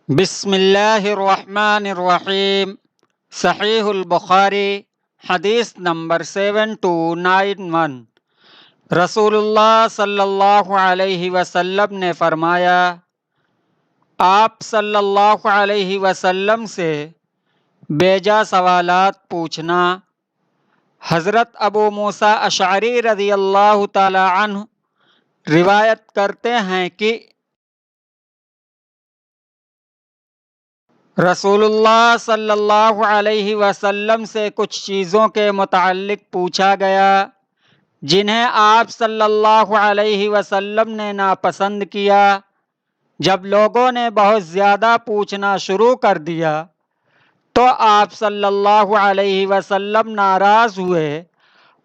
بسم اللہ الرحمن الرحیم۔ صحیح البخاری حدیث نمبر 7291۔ رسول اللہ صلی اللہ علیہ وسلم نے فرمایا، آپ صلی اللہ علیہ وسلم سے بیجا سوالات پوچھنا۔ حضرت ابو موسیٰ اشعری رضی اللہ تعالی عنہ روایت کرتے ہیں کہ رسول اللہ صلی اللہ علیہ وسلم سے کچھ چیزوں کے متعلق پوچھا گیا جنہیں آپ صلی اللہ علیہ وسلم نے ناپسند کیا۔ جب لوگوں نے بہت زیادہ پوچھنا شروع کر دیا تو آپ صلی اللہ علیہ وسلم ناراض ہوئے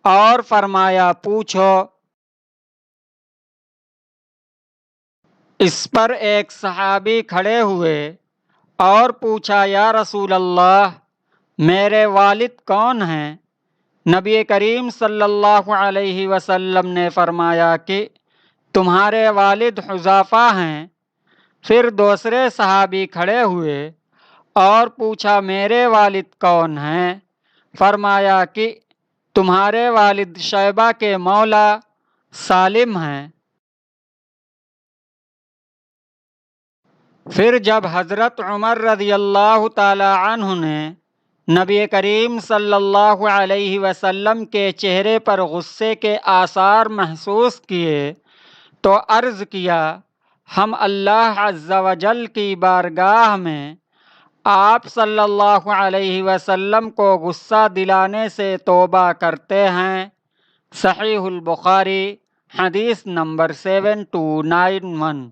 اور فرمایا، پوچھو۔ اس پر ایک صحابی کھڑے ہوئے اور پوچھا، یا رسول اللہ، میرے والد کون ہیں؟ نبی کریم صلی اللہ علیہ وسلم نے فرمایا کہ تمہارے والد حذیفہ ہیں۔ پھر دوسرے صحابی کھڑے ہوئے اور پوچھا، میرے والد کون ہیں؟ فرمایا کہ تمہارے والد شیبہ کے مولا سالم ہیں۔ پھر جب حضرت عمر رضی اللہ تعالی عنہ نے نبی کریم صلی اللہ علیہ وسلم کے چہرے پر غصے کے آثار محسوس کیے تو عرض کیا، ہم اللہ عز و جل کی بارگاہ میں آپ صلی اللہ علیہ وسلم کو غصہ دلانے سے توبہ کرتے ہیں۔ صحیح البخاری حدیث نمبر 7291۔